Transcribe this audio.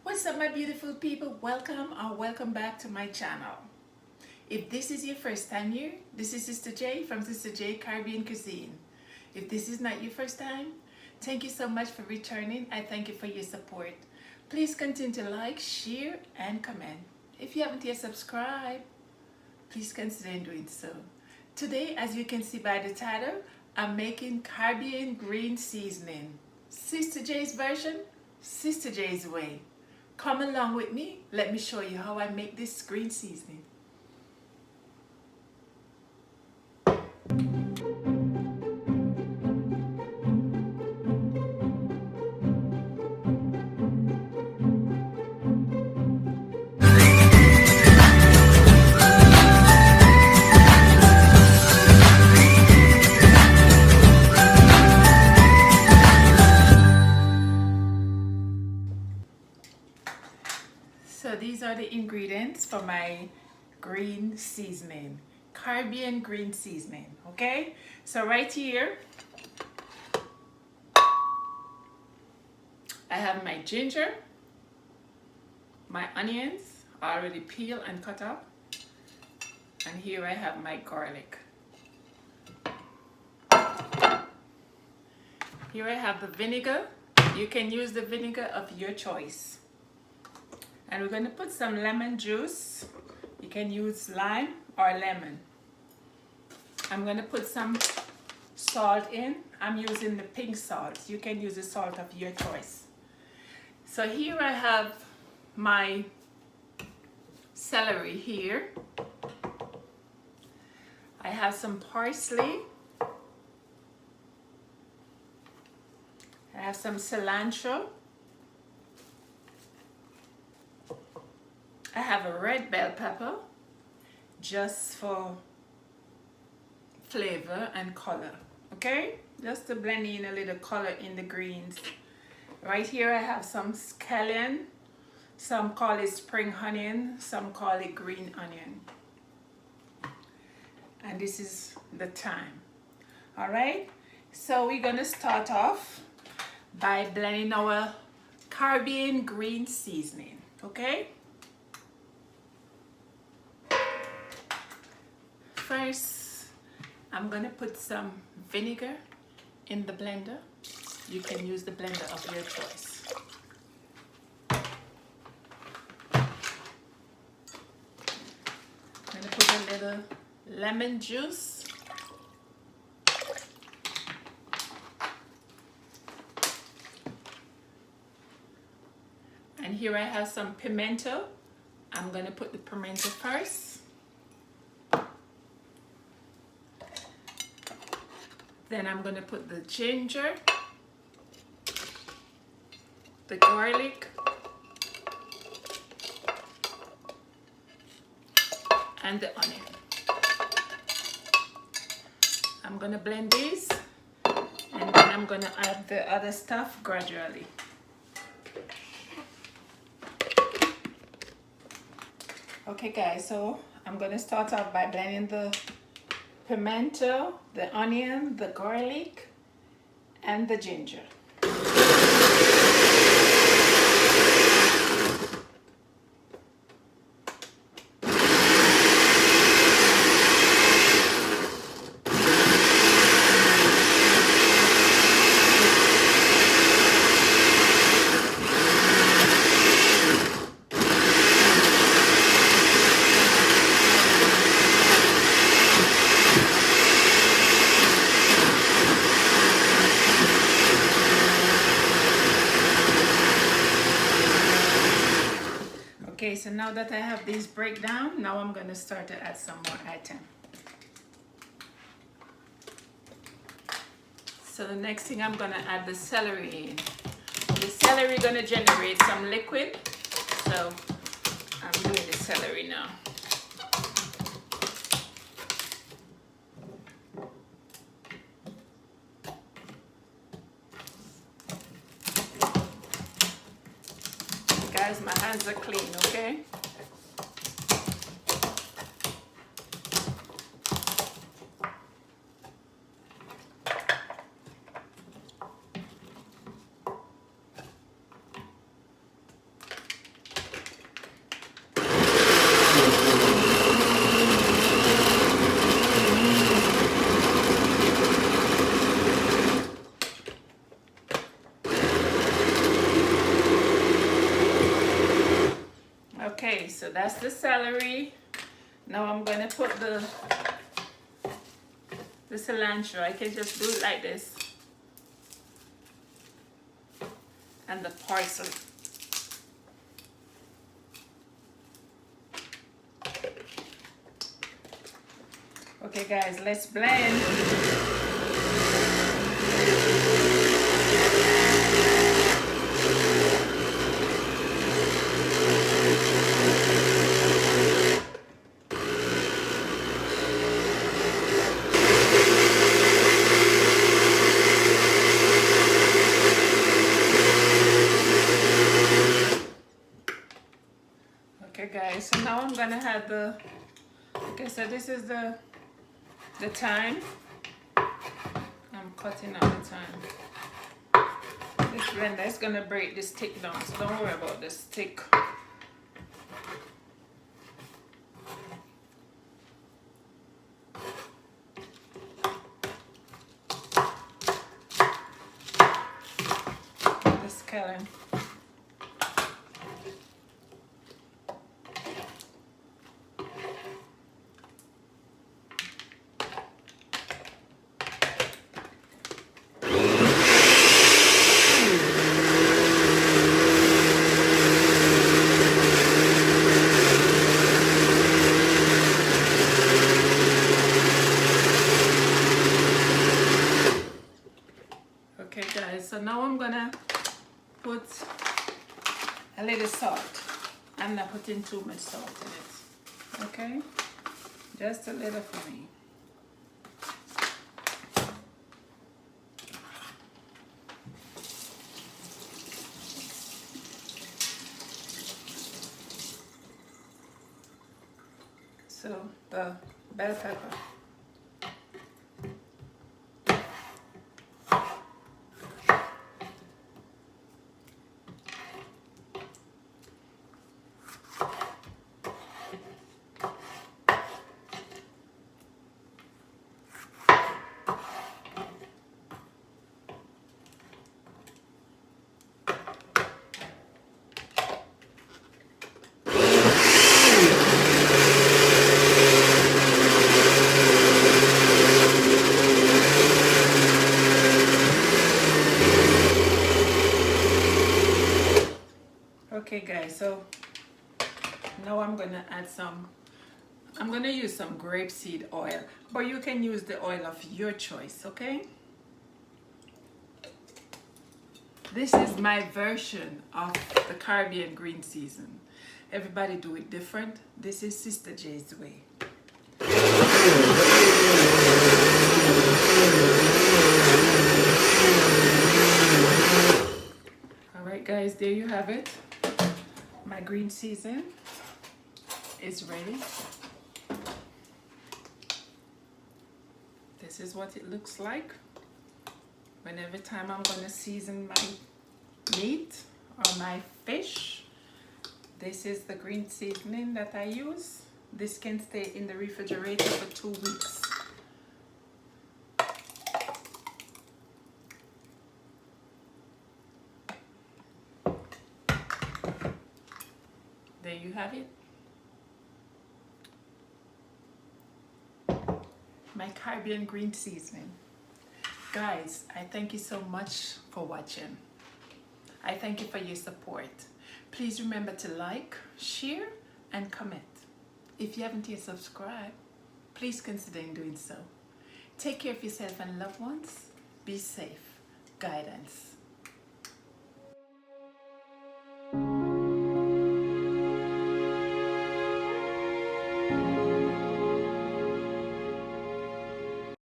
What's up, my beautiful people? Welcome or welcome back to my channel. If this is your first time here, this is Sister J from Sister J Caribbean Cuisine. If this is not your first time, thank you so much for returning. I thank you for your support. Please continue to like, share, and comment. If you haven't yet subscribed, please consider doing so. Today, as you can see by the title, I'm making Caribbean green seasoning. Sister J's version, Sister J's way. Come along with me. Let me show you how I make this green seasoning. So these are the ingredients for my green seasoning, Caribbean green seasoning, okay? So right here, I have my ginger, my onions, already peeled and cut up, and here I have my garlic. Here I have the vinegar. You can use the vinegar of your choice. And we're going to put some lemon juice. You can use lime or lemon. I'm going to put some salt in. I'm using the pink salt. You can use the salt of your choice. So here I have my celery here. I have some parsley. I have some cilantro. I have a red bell pepper, just for flavor and color, okay? Just to blend in a little color in the greens. Right here I have some scallion. Some call it spring onion, some call it green onion. And this is the thyme. All right, so we're gonna start off by blending our Caribbean green seasoning, okay? First, I'm gonna put some vinegar in the blender. You can use the blender of your choice. I'm gonna put a little lemon juice. And here I have some pimento. I'm gonna put the pimento first. Then I'm going to put the ginger, the garlic, and the onion. I'm going to blend these, and then I'm going to add the other stuff gradually. Okay guys, so I'm going to start off by blending the pimento, the onion, the garlic, and the ginger. Okay, so now that I have these breakdown, now I'm going to start to add some more item. So the next thing, I'm going to add the celery in. The celery going to generate some liquid, so I'm doing the celery now. Guys, my hands are clean, okay? Okay, so that's the celery. Now I'm gonna put the cilantro. I can just do it like this. And the parsley. Okay guys, let's blend. Okay guys, so now I'm gonna add the, okay, so this is the thyme. I'm cutting out the thyme. This blender is gonna break this stick down, so don't worry about the stick. The scallion. Okay guys, so now I'm gonna put a little salt. I'm not putting too much salt in it. Okay? Just a little for me. So the bell pepper. Okay guys, so now I'm gonna add I'm gonna use some grapeseed oil, but you can use the oil of your choice, okay? This is my version of the Caribbean green season. Everybody do it different. This is Sister J's way. Alright guys, there you have it. My green season is ready. This is what it looks like. Every time I'm gonna season my meat or my fish, this is the green seasoning that I use. This can stay in the refrigerator for 2 weeks. There you have it. My Caribbean green seasoning. Guys, I thank you so much for watching. I thank you for your support. Please remember to like, share, and comment. If you haven't yet subscribed, please consider doing so. Take care of yourself and loved ones. Be safe. Guidance.